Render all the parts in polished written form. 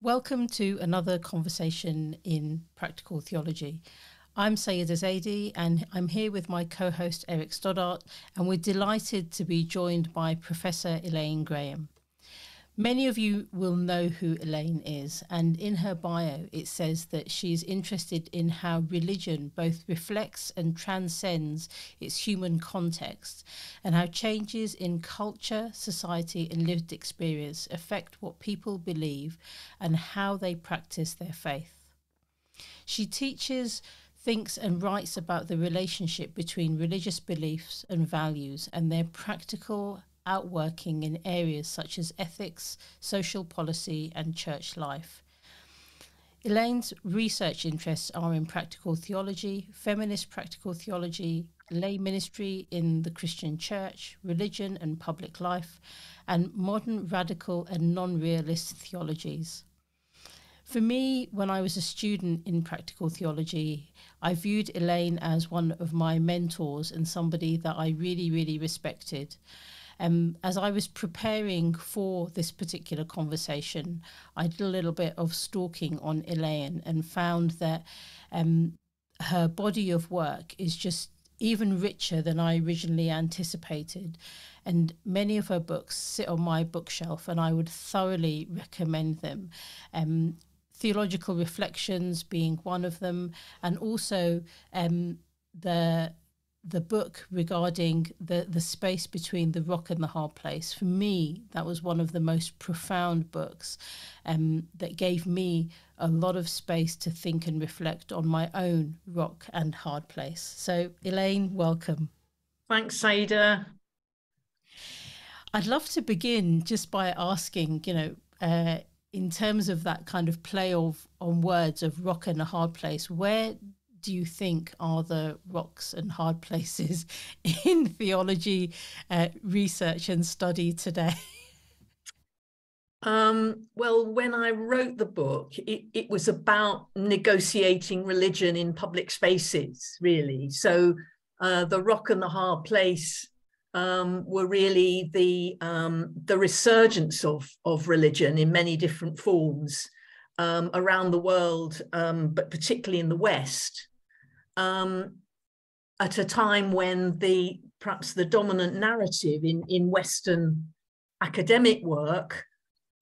Welcome to another conversation in practical theology. I'm Sayyyidah Zaidi and I'm here with my co-host Eric Stoddart, and we're delighted to be joined by Professor Elaine Graham. Many of you will know who Elaine is, and in her bio it says that she's interested in how religion both reflects and transcends its human context, and how changes in culture, society and lived experience affect what people believe and how they practice their faith. She teaches, thinks and writes about the relationship between religious beliefs and values and their practical outworking in areas such as ethics, social policy and church life. Elaine's research interests are in practical theology, feminist practical theology, lay ministry in the Christian church, religion and public life, and modern radical and non-realist theologies. For me, when I was a student in practical theology, I viewed Elaine as one of my mentors and somebody that I really respected. As I was preparing for this particular conversation, I did a little bit of stalking on Elaine and found that her body of work is just even richer than I originally anticipated. And many of her books sit on my bookshelf and I would thoroughly recommend them. Theological Reflections being one of them, and also the book regarding the space between the rock and the hard place. For me, that was one of the most profound books that gave me a lot of space to think and reflect on my own rock and hard place. So, Elaine, welcome. Thanks, Saiyyidah. I'd love to begin just by asking, in terms of that kind of play on words of rock and a hard place, where do you think are the rocks and hard places in theology research and study today? Well, when I wrote the book, it was about negotiating religion in public spaces, really. So the rock and the hard place were really the resurgence of religion in many different forms around the world, but particularly in the West. At a time when perhaps the dominant narrative in Western academic work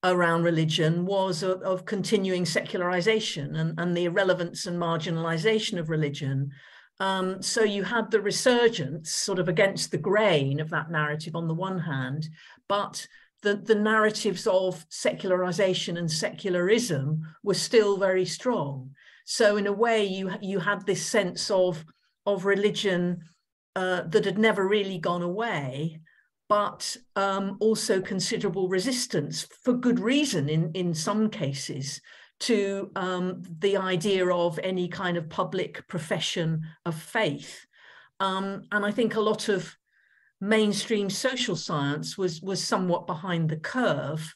around religion was of continuing secularization and the irrelevance and marginalization of religion. So you had the resurgence sort of against the grain of that narrative on the one hand, but the narratives of secularization and secularism were still very strong. So in a way, you had this sense of religion that had never really gone away, but also considerable resistance, for good reason in some cases, to the idea of any kind of public profession of faith. And I think a lot of mainstream social science was somewhat behind the curve.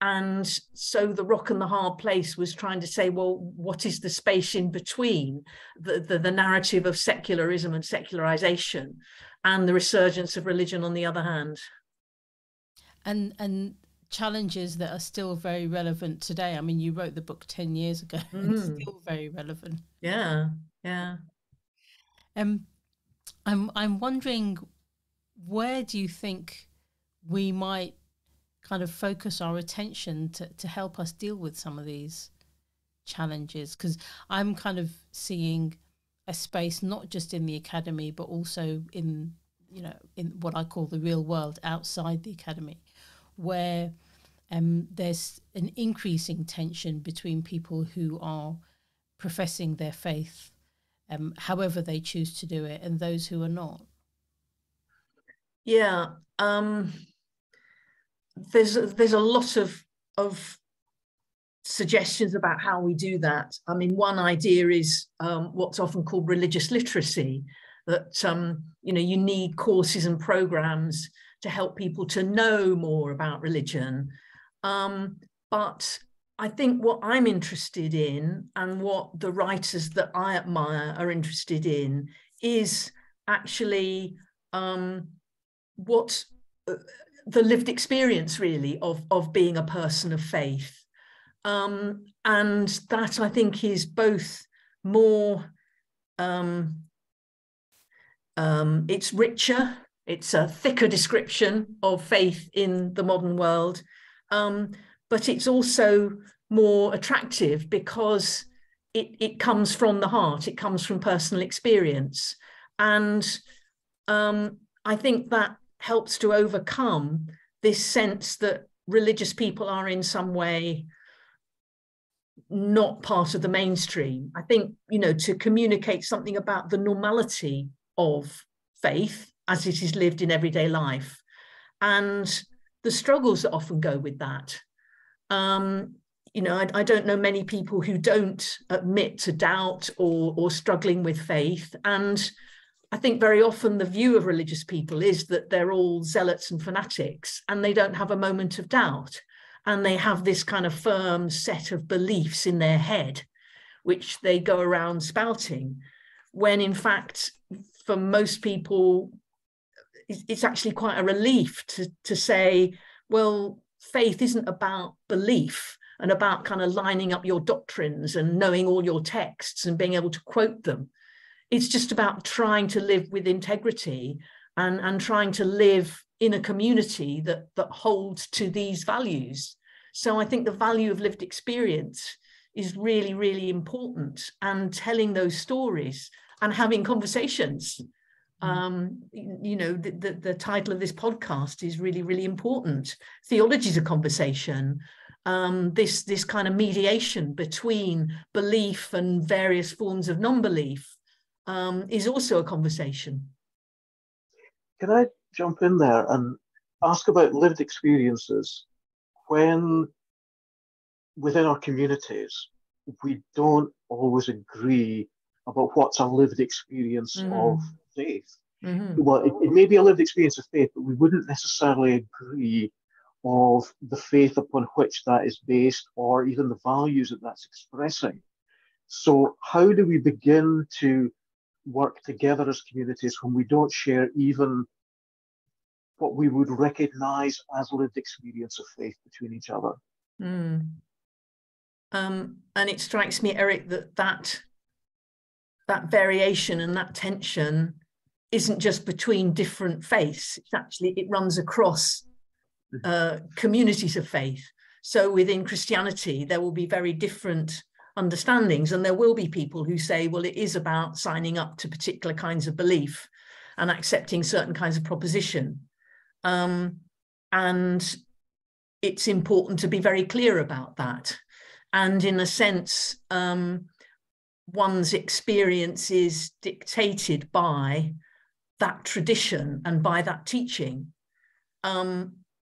And so the rock and the hard place was trying to say, well, what is the space in between the narrative of secularism and secularization and the resurgence of religion on the other hand? And challenges that are still very relevant today. I mean, you wrote the book 10 years ago and it's still very relevant. Yeah. I'm wondering, where do you think we might kind of focus our attention to help us deal with some of these challenges? Because I'm kind of seeing a space not just in the academy but also in what I call the real world outside the academy, where there's an increasing tension between people who are professing their faith however they choose to do it and those who are not. Yeah. There's a lot of suggestions about how we do that. I mean, one idea is what's often called religious literacy, that you need courses and programs to help people to know more about religion. But I think what I'm interested in and what the writers that I admire are interested in is actually what the lived experience really of being a person of faith. And that, I think, is both more, it's richer, it's a thicker description of faith in the modern world, but it's also more attractive because it comes from the heart, it comes from personal experience. And I think that helps to overcome this sense that religious people are in some way not part of the mainstream. I think, to communicate something about the normality of faith as it is lived in everyday life and the struggles that often go with that. I don't know many people who don't admit to doubt or struggling with faith. And I think very often the view of religious people is that they're all zealots and fanatics and they don't have a moment of doubt. And they have this kind of firm set of beliefs in their head, which they go around spouting, when in fact, for most people, it's actually quite a relief to say, well, faith isn't about belief and about kind of lining up your doctrines and knowing all your texts and being able to quote them. It's just about trying to live with integrity and trying to live in a community that holds to these values. So I think the value of lived experience is really, really important, and telling those stories and having conversations. The title of this podcast is really, really important. Theology is a conversation. This kind of mediation between belief and various forms of non-belief is also a conversation. Can I jump in there and ask about lived experiences when within our communities we don't always agree about what's a lived experience of faith? Well, it may be a lived experience of faith, but we wouldn't necessarily agree of the faith upon which that is based or even the values that that's expressing. So how do we begin to work together as communities when we don't share even what we would recognize as lived experience of faith between each other? And it strikes me, Eric, that variation and that tension isn't just between different faiths. It's actually, it runs across communities of faith. So within Christianity, there will be very different understandings, and there will be people who say, well, it is about signing up to particular kinds of belief and accepting certain kinds of proposition. And it's important to be very clear about that. And in a sense, one's experience is dictated by that tradition and by that teaching.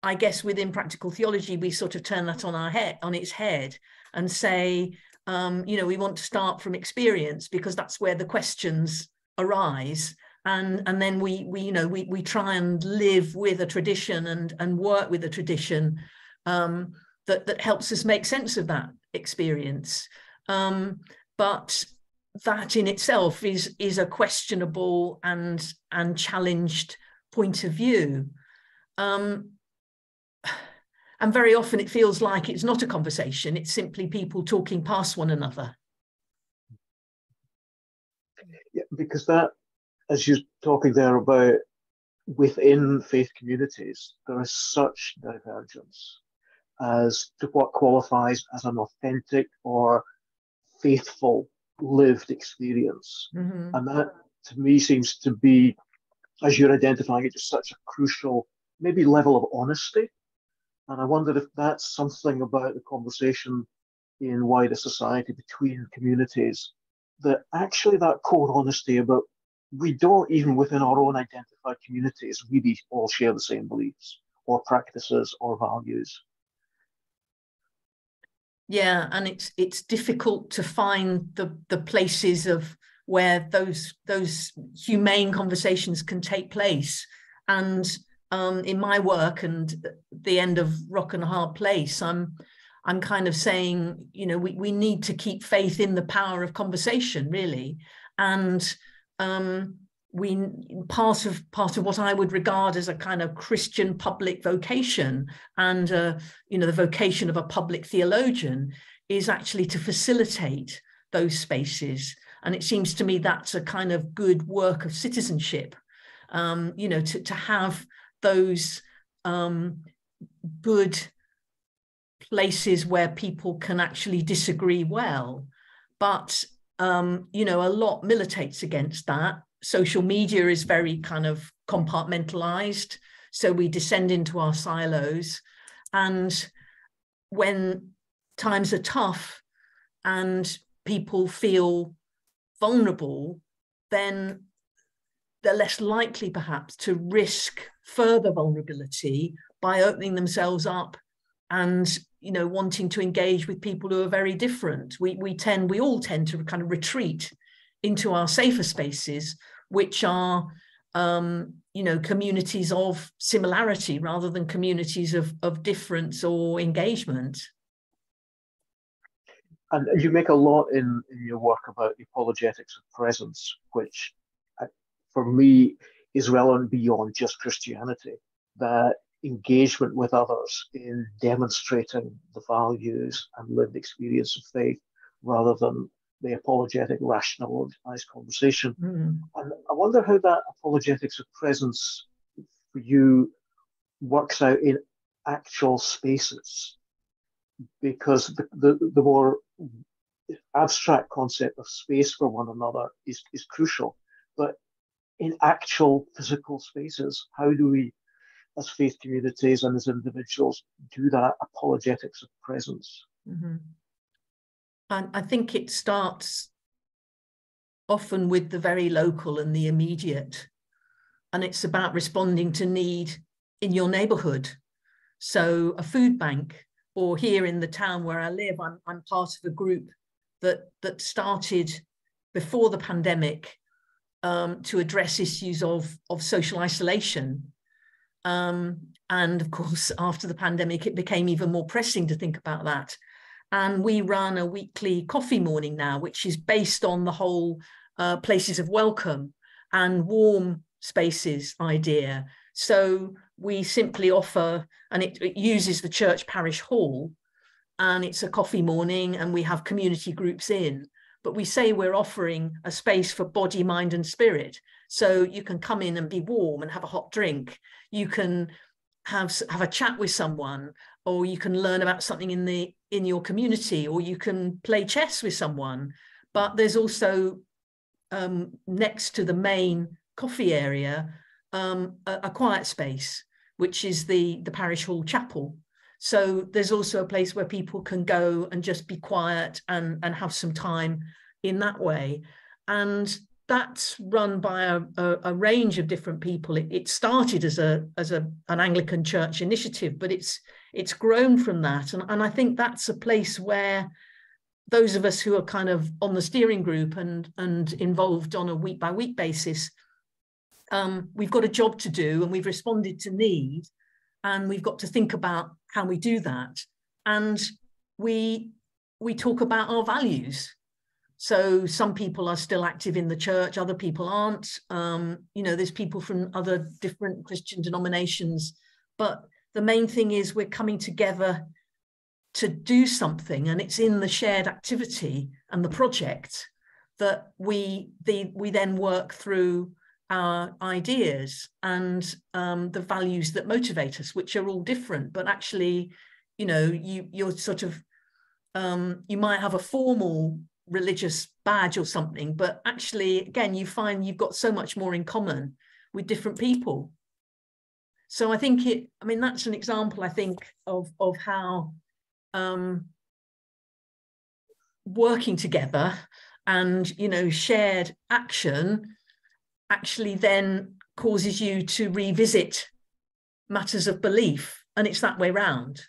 I guess within practical theology, we sort of turn that on its head and say, we want to start from experience because that's where the questions arise. And then we try and live with a tradition and work with a tradition that helps us make sense of that experience. But that in itself is a questionable and challenged point of view. And very often it feels like it's not a conversation, it's simply people talking past one another. Yeah, because that, as you're talking there about within faith communities, there is such divergence as to what qualifies as an authentic or faithful lived experience. And that, to me, seems to be, as you're identifying it, just such a crucial, maybe level of honesty. And I wonder if that's something about the conversation in wider society between communities, that actually that core honesty about we don't, even within our own identified communities, really all share the same beliefs or practices or values. Yeah, and it's difficult to find the places of where those humane conversations can take place. And in my work and the end of Rock and a Hard Place, I'm kind of saying, we need to keep faith in the power of conversation, really. And part of what I would regard as a kind of Christian public vocation, and the vocation of a public theologian, is actually to facilitate those spaces. And it seems to me that's a kind of good work of citizenship, to have those good places where people can actually disagree well. But a lot militates against that. Social media is very kind of compartmentalized, so we descend into our silos. And when times are tough and people feel vulnerable, then they're less likely perhaps to risk further vulnerability by opening themselves up and wanting to engage with people who are very different. We all tend to kind of retreat into our safer spaces, which are communities of similarity rather than communities of difference or engagement. And you make a lot in your work about the apologetics of presence, which for me is relevant beyond just Christianity, that engagement with others in demonstrating the values and lived experience of faith rather than the apologetic rationalized conversation. And I wonder how that apologetics of presence for you works out in actual spaces, because the more abstract concept of space for one another is crucial. But in actual physical spaces, how do we, as faith communities and as individuals, do that apologetics of presence? Mm-hmm. And I think it starts often with the very local and the immediate. And it's about responding to need in your neighborhood. So a food bank, or here in the town where I live, I'm part of a group that started before the pandemic to address issues of social isolation. And of course, after the pandemic, it became even more pressing to think about that. And we run a weekly coffee morning now, which is based on the whole places of welcome and warm spaces idea. So we simply offer, and it uses the church parish hall, and it's a coffee morning, and we have community groups in. But we say we're offering a space for body, mind, and spirit. So you can come in and be warm and have a hot drink. You can have a chat with someone, or you can learn about something in your community, or you can play chess with someone. But there's also next to the main coffee area a quiet space, which is the parish hall chapel. So there's also a place where people can go and just be quiet and have some time in that way. And that's run by a range of different people. It started as an Anglican church initiative, but it's grown from that. And I think that's a place where those of us who are kind of on the steering group and involved on a week by week basis, we've got a job to do, and we've responded to need, and we've got to think about how we do that. And we talk about our values. So some people are still active in the church, other people aren't. There's people from other different Christian denominations. But the main thing is we're coming together to do something, and it's in the shared activity and the project that we then work through our ideas and the values that motivate us, which are all different. But actually, you're sort of, you might have a formal religious badge or something, but actually, again, you find you've got so much more in common with different people. So I think that's an example, I think, of how working together and, shared action actually then causes you to revisit matters of belief, and it's that way round.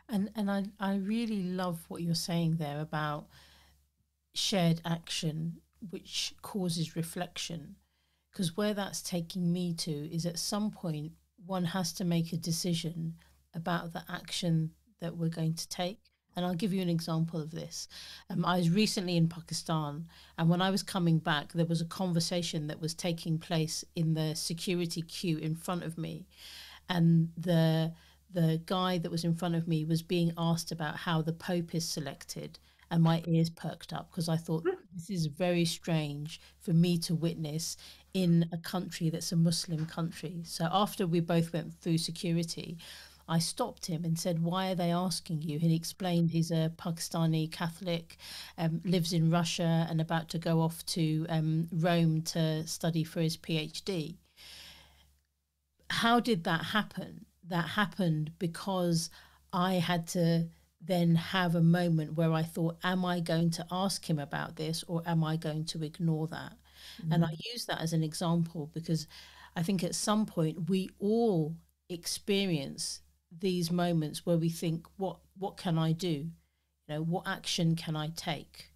And I really love what you're saying there about shared action, which causes reflection, because where that's taking me to is at some point one has to make a decision about the action that we're going to take. And I'll give you an example of this. I was recently in Pakistan, and when I was coming back, there was a conversation that was taking place in the security queue in front of me. And the guy that was in front of me was being asked about how the Pope is selected. And my ears perked up because I thought, this is very strange for me to witness in a country that's a Muslim country. So after we both went through security, I stopped him and said, why are they asking you? And he explained he's a Pakistani Catholic, lives in Russia and about to go off to Rome to study for his PhD. How did that happen? That happened because I had to then have a moment where I thought, am I going to ask him about this or am I going to ignore that? And I use that as an example because I think at some point we all experience these moments where we think, what can I do? You know, what action can I take?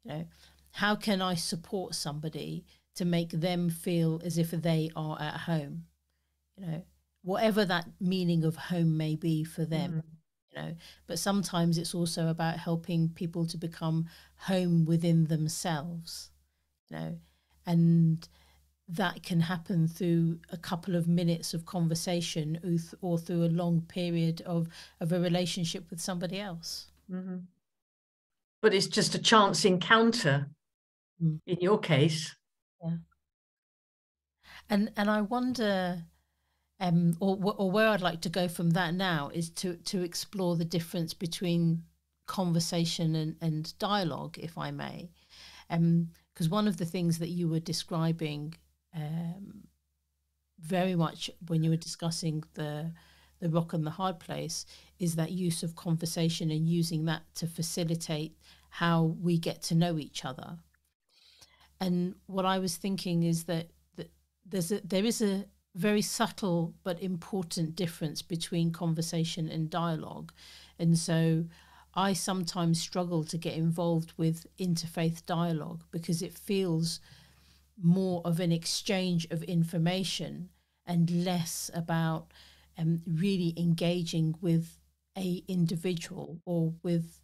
You know, how can I support somebody to make them feel as if they are at home? You know, whatever that meaning of home may be for them. You know, but sometimes it's also about helping people to become home within themselves, you know, and that can happen through a couple of minutes of conversation or through a long period of a relationship with somebody else. But it's just a chance encounter in your case. Yeah. And I wonder, or where I'd like to go from that now is to explore the difference between conversation and dialogue, if I may. Because one of the things that you were describing very much when you were discussing the rock and the hard place is that use of conversation and using that to facilitate how we get to know each other. And what I was thinking is that there is a very subtle but important difference between conversation and dialogue. And so I sometimes struggle to get involved with interfaith dialogue because it feels more of an exchange of information and less about really engaging with a individual or with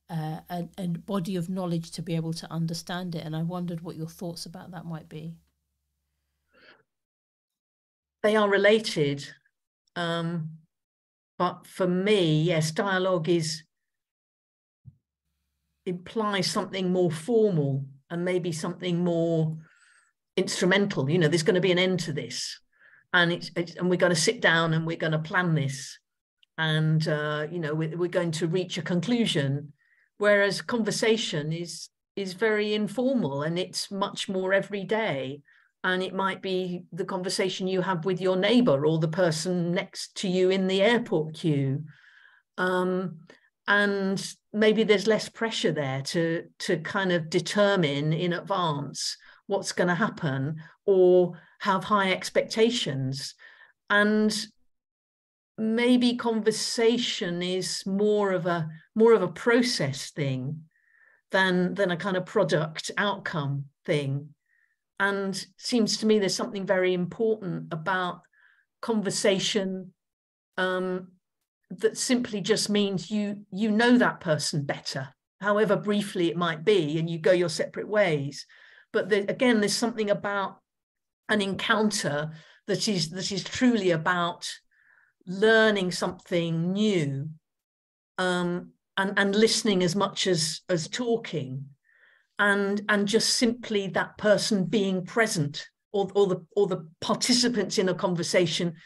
a body of knowledge to be able to understand it. And I wondered what your thoughts about that might be. They are related. But for me, yes, dialogue implies something more formal and maybe something more instrumental. You know, there's going to be an end to this, and and we're going to sit down and we're going to plan this, and you know, we're going to reach a conclusion. Whereas conversation is very informal and it's much more everyday. And it might be the conversation you have with your neighbor or the person next to you in the airport queue. And maybe there's less pressure there to kind of determine in advance what's going to happen or have high expectations. And maybe conversation is more of a process thing than a kind of product outcome thing. And seems to me there's something very important about conversation that simply just means you know that person better, however briefly it might be, and you go your separate ways. But again, there's something about an encounter that is truly about learning something new, and listening as much as talking. And just simply that person being present, or the participants in a conversation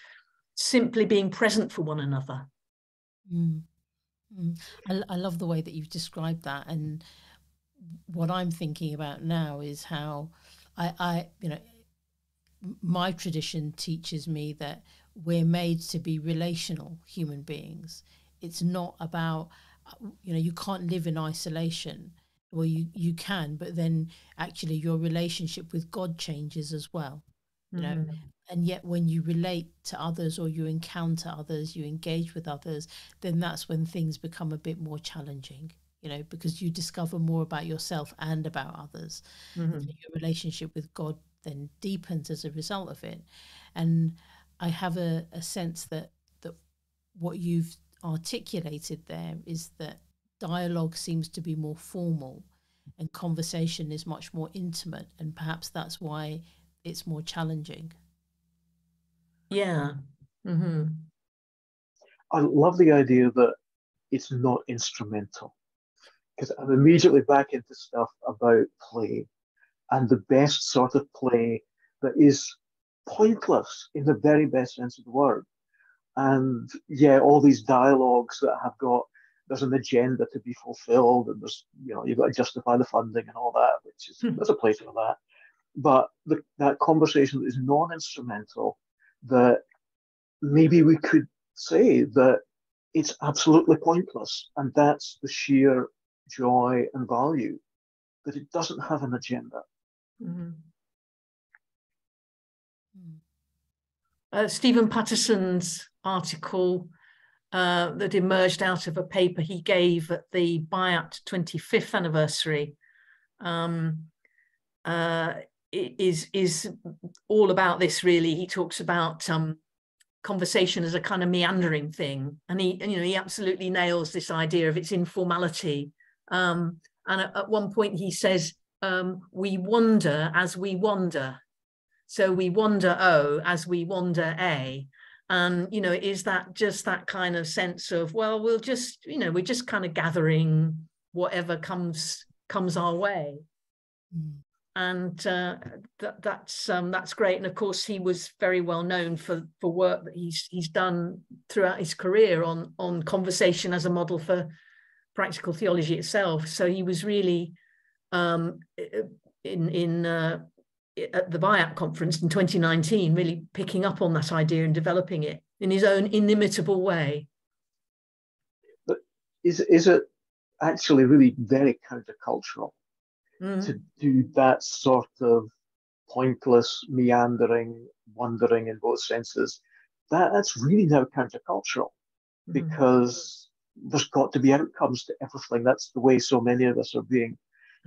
simply being present for one another. I love the way that you've described that, and what I'm thinking about now is how I you know, my tradition teaches me that we're made to be relational human beings. It's not about, you know, you can't live in isolation. Well, you can, but then actually your relationship with God changes as well, you know. And yet when you relate to others or you encounter others, you engage with others, then that's when things become a bit more challenging, you know, because you discover more about yourself and about others. So your relationship with God then deepens as a result of it. And I have a sense that what you've articulated there is that dialogue seems to be more formal and conversation is much more intimate, and perhaps that's why it's more challenging. Yeah. Mm-hmm. I love the idea that it's not instrumental, because I'm immediately back into stuff about play, and the best sort of play that is pointless in the very best sense of the word. And yeah, all these dialogues that have got, there's an agenda to be fulfilled, and there's, you've got to justify the funding and all that, which is, there's a place for that. But that conversation that is non-instrumental, that maybe we could say that it's absolutely pointless, and that's the sheer joy and value, that it doesn't have an agenda. Mm-hmm. Stephen Patterson's article that emerged out of a paper he gave at the Bayat 25th anniversary is all about this, really. He talks about conversation as a kind of meandering thing, and he absolutely nails this idea of its informality. And at one point he says, we wander as we wander. So we wander O as we wander A. And, is that just that kind of sense of, well, we'll just, we're just kind of gathering whatever comes our way. Mm. And that's great. And of course, he was very well known for work that he's done throughout his career on conversation as a model for practical theology itself. So he was really at the Bayat conference in 2019, really picking up on that idea and developing it in his own inimitable way. But is it actually really very countercultural to do that sort of pointless, meandering, wandering in both senses? That's really now countercultural, because there's got to be outcomes to everything. That's the way so many of us are being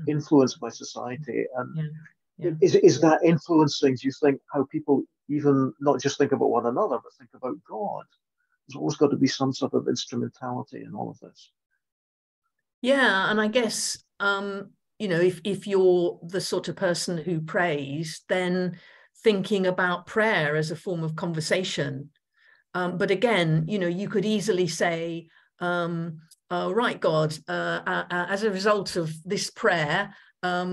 influenced by society. And yeah. Is that influencing, do you think, how people even not just think about one another, but think about God? There's always got to be some sort of instrumentality in all of this. Yeah, and I guess, if you're the sort of person who prays, then thinking about prayer as a form of conversation. But again, you could easily say, right, God, as a result of this prayer, I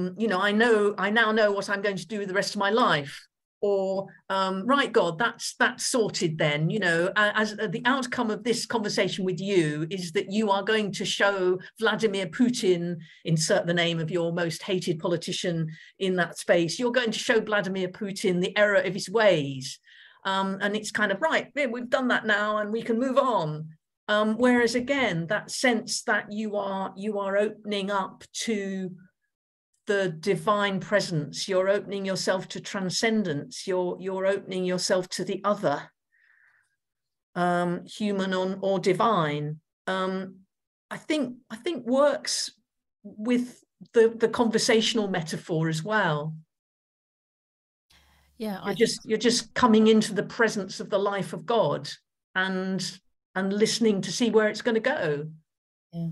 now know what I'm going to do with the rest of my life. Or, right, God, that's sorted then. As the outcome of this conversation with you is that you are going to show Vladimir Putin, insert the name of your most hated politician in that space, you're going to show Vladimir Putin the error of his ways. And it's kind of, right, we've done that now and we can move on. Whereas again, that sense that you are opening up to the divine presence, you're opening yourself to transcendence, you're opening yourself to the other, human or divine. I think works with the conversational metaphor as well. Yeah, you're just coming into the presence of the life of God and listening to see where it's going to go. Yeah.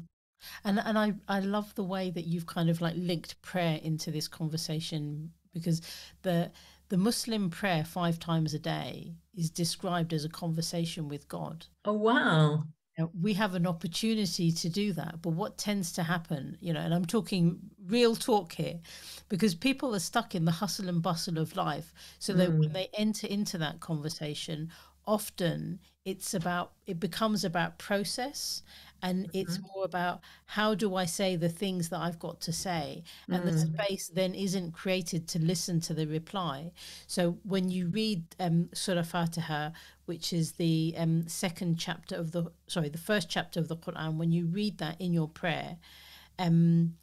And I love the way that you've kind of like linked prayer into this conversation, because the Muslim prayer 5 times a day is described as a conversation with God. Oh, wow. We have an opportunity to do that, but what tends to happen, and I'm talking real talk here, because people are stuck in the hustle and bustle of life. So that when they enter into that conversation, often it becomes about process, and it's more about, how do I say the things that I've got to say? And the space then isn't created to listen to the reply. So when you read Surah Fatiha, which is the first chapter of the Quran, when you read that in your prayer, then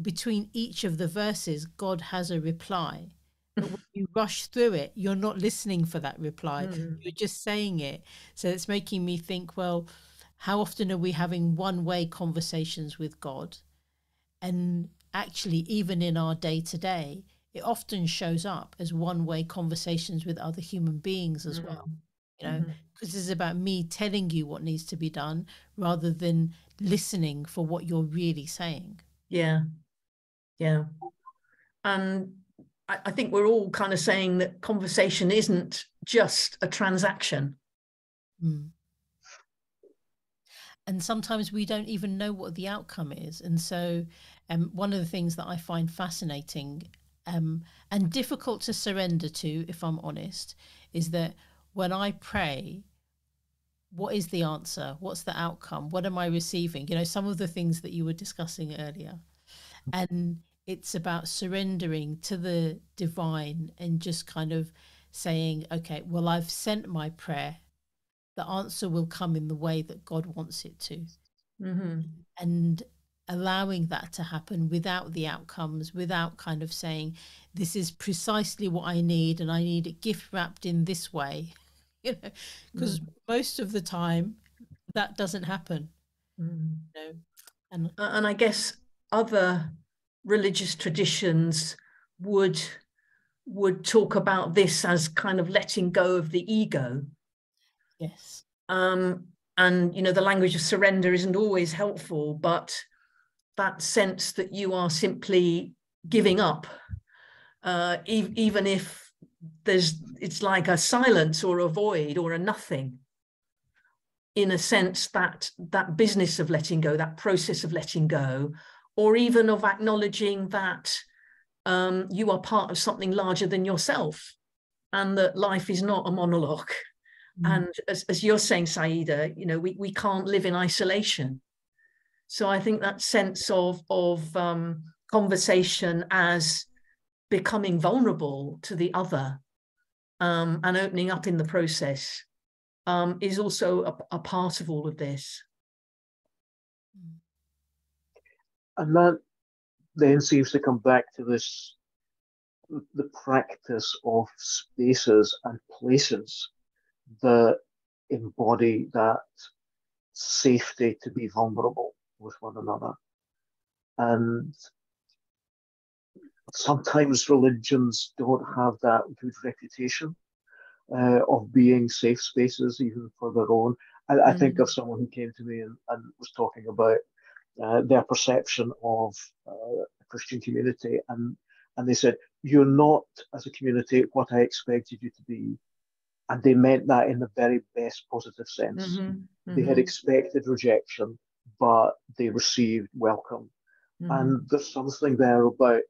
between each of the verses, God has a reply. But when you rush through it, you're not listening for that reply. You're just saying it. So it's making me think, well, how often are we having one-way conversations with God? And actually, even in our day-to-day, it often shows up as one-way conversations with other human beings as well. because it's about me telling you what needs to be done rather than listening for what you're really saying. Yeah. And I think we're all kind of saying that conversation isn't just a transaction. And sometimes we don't even know what the outcome is. And so one of the things that I find fascinating and difficult to surrender to, if I'm honest, is that when I pray, what is the answer? What's the outcome? What am I receiving? Some of the things that you were discussing earlier. And it's about surrendering to the divine and just kind of saying, okay, well, I've sent my prayer. The answer will come in the way that God wants it to. And allowing that to happen without the outcomes, without kind of saying, this is precisely what I need and I need it gift wrapped in this way, because most of the time that doesn't happen. And I guess other religious traditions would talk about this as kind of letting go of the ego. Yes. And the language of surrender isn't always helpful, but that sense that you are simply giving up, even if it's like a silence or a void or a nothing. In a sense, that business of letting go, that process of letting go, or even of acknowledging that you are part of something larger than yourself, and that life is not a monologue. And as you're saying, Saiyyidah, we can't live in isolation. So I think that sense of conversation as becoming vulnerable to the other and opening up in the process is also a part of all of this. And that then seems to come back to the practice of spaces and places that embody that safety to be vulnerable with one another. And sometimes religions don't have that good reputation of being safe spaces, even for their own. I think of someone who came to me and was talking about their perception of the Christian community, and they said, "You're not, as a community, what I expected you to be." And they meant that in the very best positive sense. They had expected rejection, but they received welcome. And there's something there about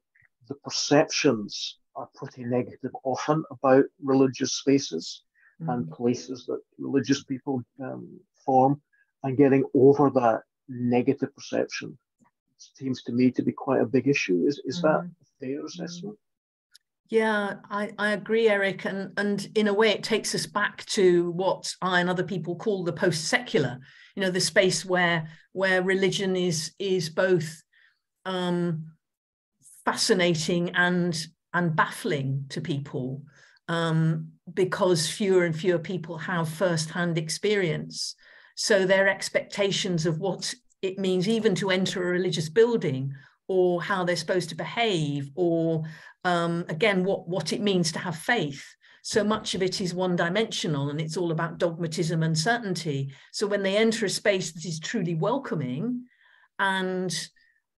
the perceptions are pretty negative often about religious spaces and places that religious people form, and getting over that negative perception seems to me to be quite a big issue. Is that a fair assessment? Yeah, I agree, Eric. And in a way, it takes us back to what I and other people call the post-secular, the space where religion is both fascinating and baffling to people, because fewer and fewer people have first-hand experience. So their expectations of what it means even to enter a religious building, or how they're supposed to behave, or again, what it means to have faith. So much of it is one-dimensional, and it's all about dogmatism and certainty. So when they enter a space that is truly welcoming, and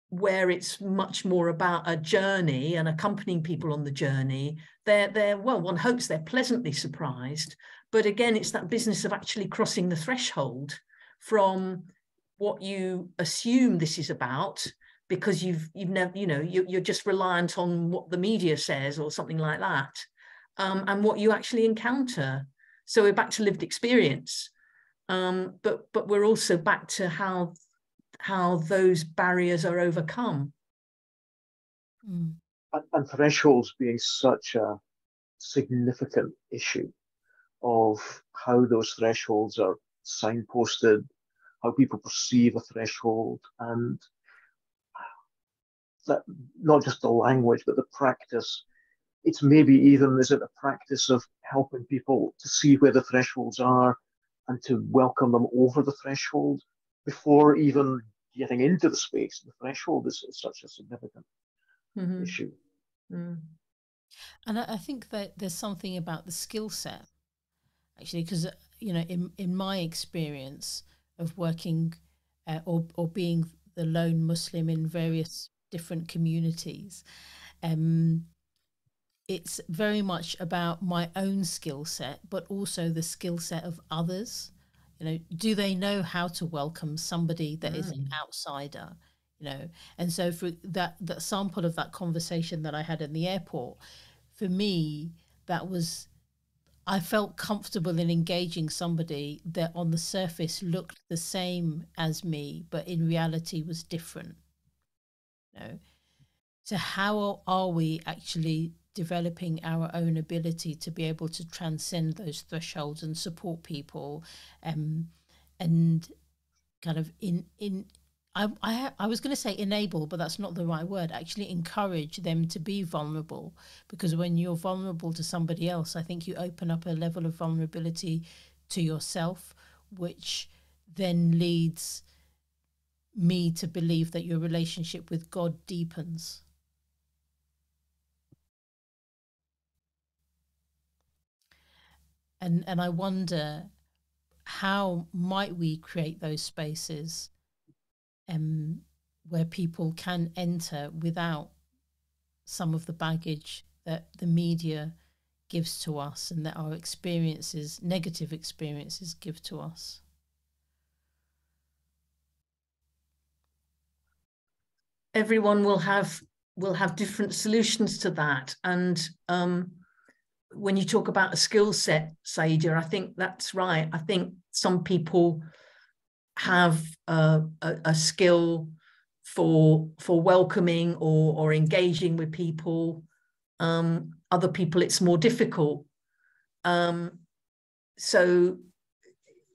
where it's much more about a journey and accompanying people on the journey, they're well, one hopes they're pleasantly surprised. But again, it's that business of actually crossing the threshold from what you assume this is about, because you've never, you're just reliant on what the media says or something like that, and what you actually encounter. So we're back to lived experience, but we're also back to how those barriers are overcome. And thresholds being such a significant issue of how those thresholds are signposted, how people perceive a threshold, and that not just the language, but the practice. It's maybe even, is it a practice of helping people to see where the thresholds are and to welcome them over the threshold before even getting into the space? The threshold is such a significant issue. And I think that there's something about the skill set actually, because, you know, in my experience of working or being the lone Muslim in various different communities, it's very much about my own skill set, but also the skill set of others. You know, do they know how to welcome somebody that is an outsider? You know, and so for that sample of that conversation that I had in the airport, for me, I felt comfortable in engaging somebody that on the surface looked the same as me, but in reality was different. You know, so how are we actually developing our own ability to be able to transcend those thresholds and support people, and kind of I was going to say enable, but that's not the right word. Actually encourage them to be vulnerable, because when you're vulnerable to somebody else, I think you open up a level of vulnerability to yourself, which then leads me to believe that your relationship with God deepens. And I wonder, how might we create those spaces where people can enter without some of the baggage that the media gives to us and that our experiences, negative experiences, give to us? Everyone will have different solutions to that. And when you talk about a skill set, Saiyyidah, I think that's right. I think some people have a skill for welcoming or engaging with people. Other people, it's more difficult. So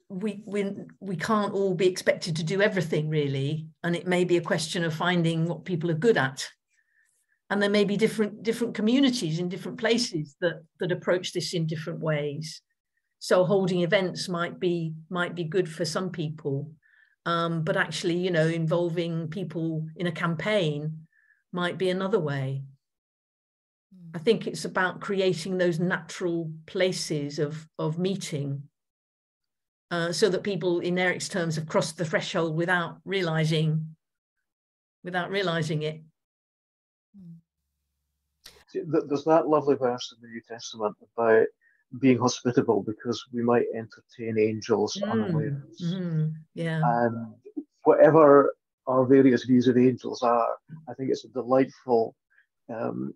we can't all be expected to do everything, really, and it may be a question of finding what people are good at. And there may be different communities in different places that approach this in different ways. So holding events might be good for some people, but actually, you know, involving people in a campaign might be another way. I think it's about creating those natural places of meeting, so that people, in Eric's terms, have crossed the threshold without realizing it. There's that lovely verse in the New Testament about being hospitable because we might entertain angels unawares. Yeah. And whatever our various views of angels are, I think it's a delightful,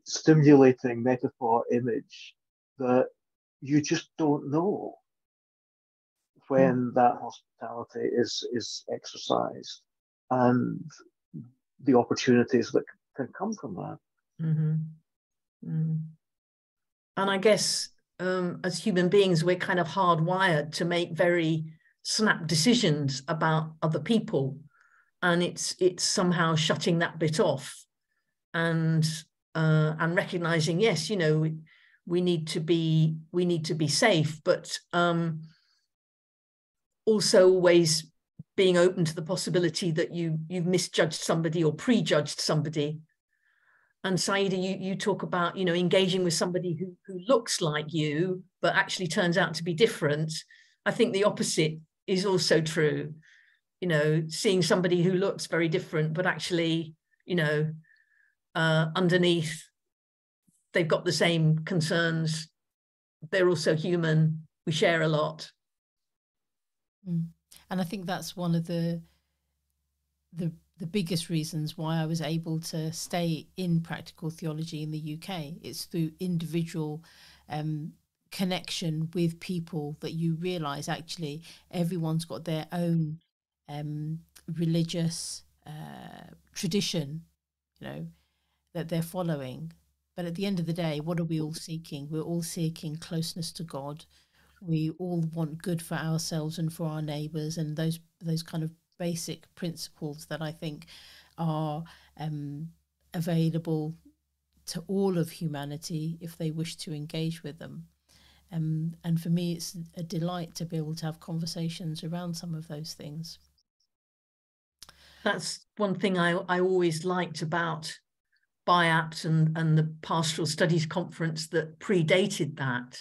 stimulating metaphor image that you just don't know when that hospitality is exercised and the opportunities that can come from that. And I guess as human beings, we're kind of hardwired to make very snap decisions about other people, and it's somehow shutting that bit off and recognizing, yes, you know, we need to be safe, but also always being open to the possibility that you've misjudged somebody or prejudged somebody. And Saiyyidah, you talk about, you know, engaging with somebody who looks like you, but actually turns out to be different. I think the opposite is also true. You know, seeing somebody who looks very different, but actually, you know, underneath, they've got the same concerns. They're also human. We share a lot. And I think that's one of the biggest reasons why I was able to stay in practical theology in the UK. It's through individual connection with people that you realise actually everyone's got their own religious tradition, you know, that they're following. But at the end of the day, what are we all seeking? We're all seeking closeness to God. We all want good for ourselves and for our neighbours, and those kind of basic principles that I think are available to all of humanity if they wish to engage with them. And for me, it's a delight to be able to have conversations around some of those things. That's one thing I always liked about BIAPT and the Pastoral Studies Conference that predated that.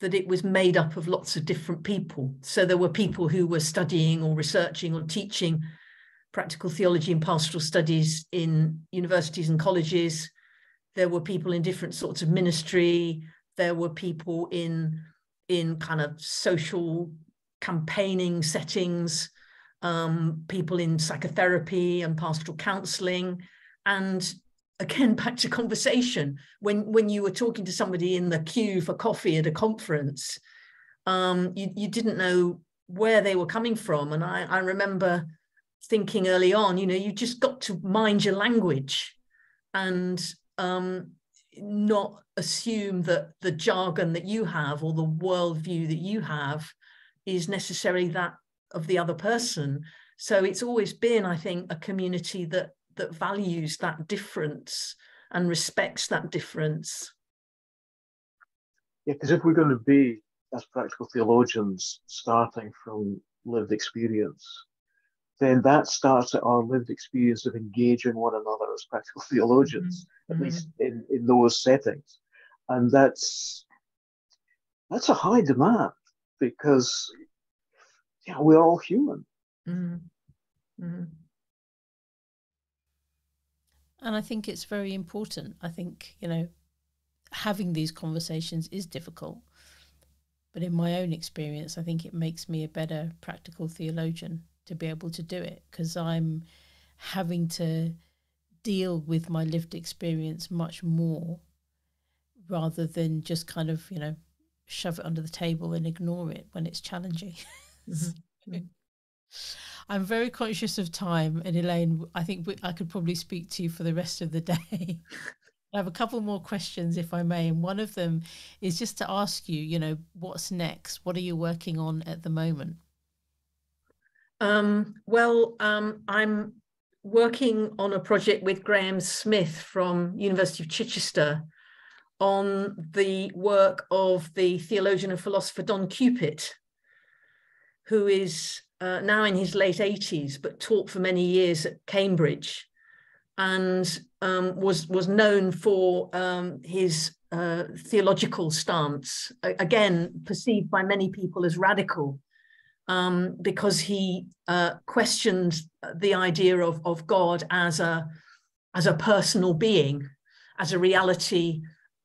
that it was made up of lots of different people. So there were people who were studying or researching or teaching practical theology and pastoral studies in universities and colleges. There were people in different sorts of ministry. There were people in kind of social campaigning settings, people in psychotherapy and pastoral counselling. And again, back to conversation, when you were talking to somebody in the queue for coffee at a conference, you didn't know where they were coming from. And I remember thinking early on, you just got to mind your language and not assume that the jargon that you have or the worldview that you have is necessarily that of the other person. So it's always been, I think, a community that values that difference and respects that difference. Yeah, because if we're going to be, as practical theologians, starting from lived experience, then that starts at our lived experience of engaging one another as practical theologians, at least in those settings. And that's a high demand, because we're all human. And I think it's very important. I think, having these conversations is difficult. But in my own experience, I think it makes me a better practical theologian to be able to do it, because I'm having to deal with my lived experience much more rather than just kind of, shove it under the table and ignore it when it's challenging. I'm very conscious of time, and Elaine, I think I could probably speak to you for the rest of the day. I have a couple more questions, if I may, and one of them is just to ask you, what's next? What are you working on at the moment? I'm working on a project with Graham Smith from University of Chichester on the work of the theologian and philosopher Don Cupit, who is now in his late 80s, but taught for many years at Cambridge, and was known for his theological stance, again, perceived by many people as radical, because he questioned the idea of God as a personal being, as a reality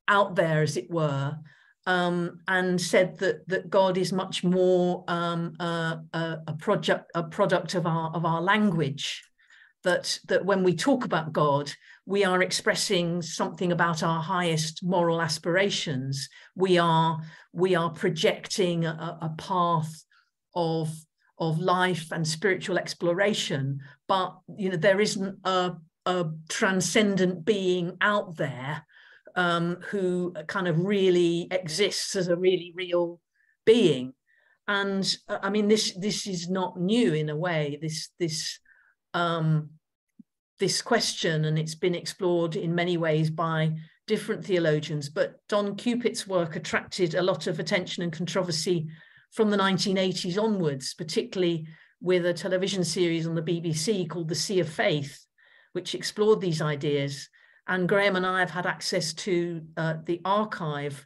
out there, as it were, and said that God is much more a product of our language. That when we talk about God, we are expressing something about our highest moral aspirations. We are projecting a path of life and spiritual exploration, but there isn't a transcendent being out there who kind of really exists as a really real being. And I mean, this is not new in a way, this question, and it's been explored in many ways by different theologians. But Don Cupit's work attracted a lot of attention and controversy from the 1980s onwards, particularly with a television series on the BBC called The Sea of Faith, which explored these ideas. And Graham and I have had access to the archive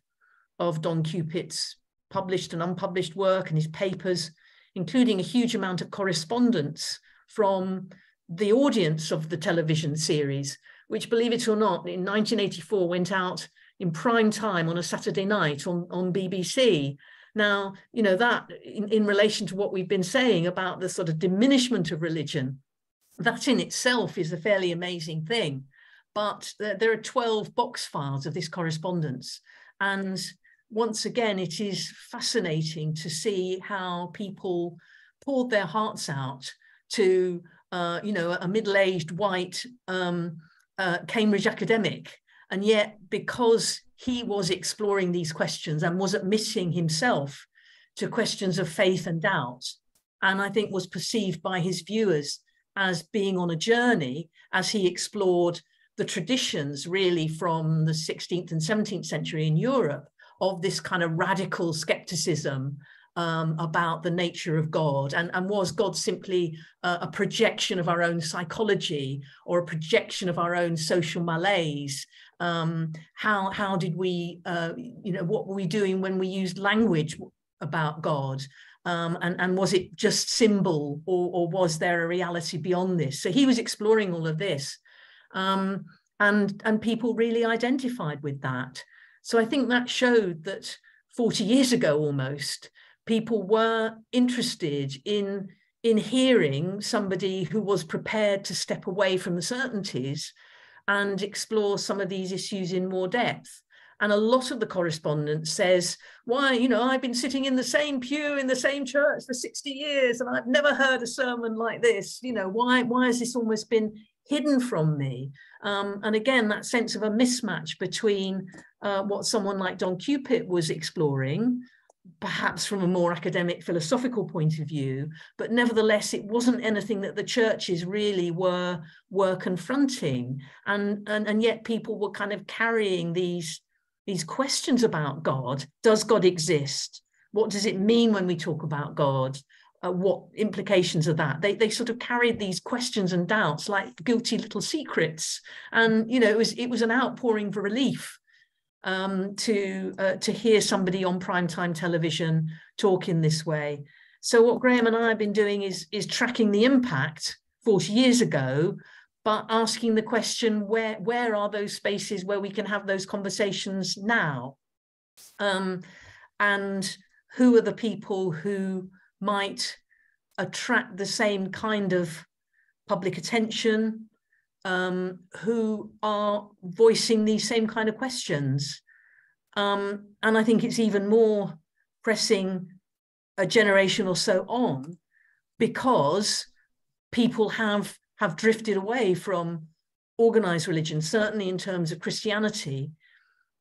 of Don Cupit's published and unpublished work and his papers, including a huge amount of correspondence from the audience of the television series, which, believe it or not, in 1984 went out in prime time on a Saturday night on BBC. Now, that in relation to what we've been saying about the sort of diminishment of religion, that in itself is a fairly amazing thing. But there are 12 box files of this correspondence. And once again, it is fascinating to see how people poured their hearts out to a middle-aged white Cambridge academic. And yet, because he was exploring these questions and was admitting himself to questions of faith and doubt, and I think was perceived by his viewers as being on a journey as he explored the traditions really from the 16th and 17th century in Europe of this kind of radical skepticism about the nature of God, and was God simply a projection of our own psychology or a projection of our own social malaise? How did we, what were we doing when we used language about God? And was it just symbol, or was there a reality beyond this? So he was exploring all of this, and people really identified with that. So I think that showed that 40 years ago almost, people were interested in hearing somebody who was prepared to step away from the certainties and explore some of these issues in more depth. And a lot of the correspondence says, why, I've been sitting in the same pew in the same church for 60 years and I've never heard a sermon like this. Why has this almost been hidden from me? And again, that sense of a mismatch between what someone like Don Cupid was exploring, perhaps from a more academic philosophical point of view, but nevertheless, it wasn't anything that the churches really were confronting. And yet people were kind of carrying these questions about God. Does God exist? What does it mean when we talk about God? What implications of that? They sort of carried these questions and doubts like guilty little secrets. And, it was an outpouring for relief to hear somebody on primetime television talk in this way. So what Graham and I have been doing is tracking the impact 40 years ago, but asking the question, where are those spaces where we can have those conversations now? And who are the people who might attract the same kind of public attention, who are voicing these same kind of questions. And I think it's even more pressing a generation or so on, because people have drifted away from organized religion, certainly in terms of Christianity.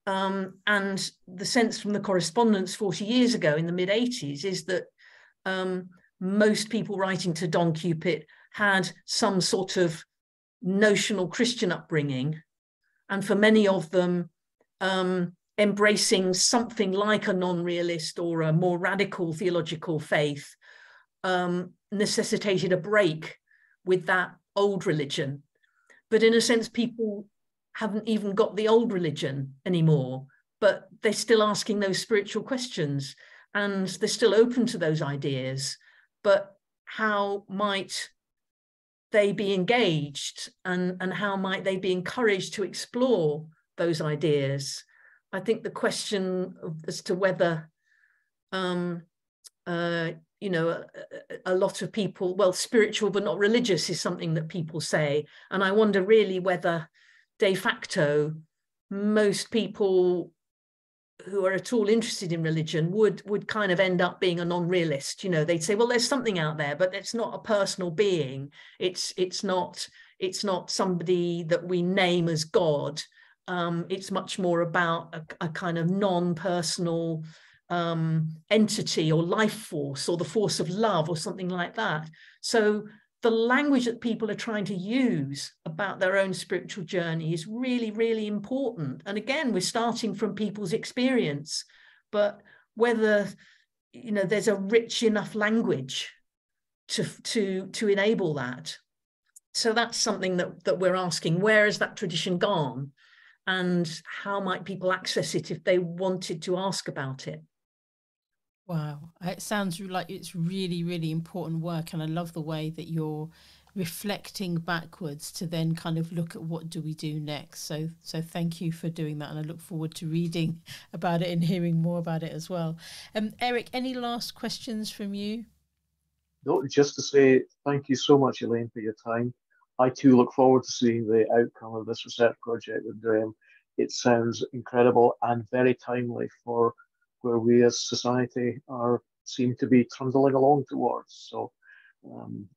And the sense from the correspondence 40 years ago in the mid-80s is that most people writing to Don Cupid had some sort of notional Christian upbringing, and for many of them, embracing something like a non-realist or a more radical theological faith necessitated a break with that old religion. But in a sense, people haven't even got the old religion anymore, but they're still asking those spiritual questions, and they're still open to those ideas. But how might they be engaged, and how might they be encouraged to explore those ideas? I think the question as to whether, a lot of people, well, spiritual but not religious is something that people say. And I wonder really whether de facto most people who are at all interested in religion would kind of end up being a non-realist. They'd say, well, there's something out there, but it's not a personal being. It's not somebody that we name as God. It's much more about a kind of non-personal entity or life force, or the force of love, or something like that. So the language that people are trying to use about their own spiritual journey is really, really important. And again, we're starting from people's experience, but whether there's a rich enough language to enable that. So that's something that we're asking. Where has that tradition gone? And how might people access it if they wanted to ask about it? Wow, it sounds like it's really, really important work. And I love the way that you're reflecting backwards to then kind of look at what do we do next. So thank you for doing that. And I look forward to reading about it and hearing more about it as well. Eric, any last questions from you? No, just to say thank you so much, Elaine, for your time. I too look forward to seeing the outcome of this research project with Graham. It sounds incredible and very timely for where we as society seem to be trundling along towards. So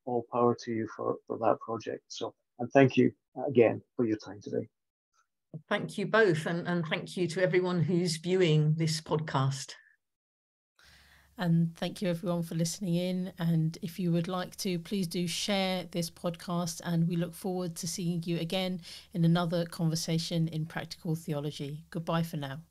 all power to you for that project. So, and thank you again for your time today. Thank you both, and thank you to everyone who's viewing this podcast. And thank you everyone for listening in. And if you would like to, please do share this podcast, and we look forward to seeing you again in another conversation in practical theology. Goodbye for now.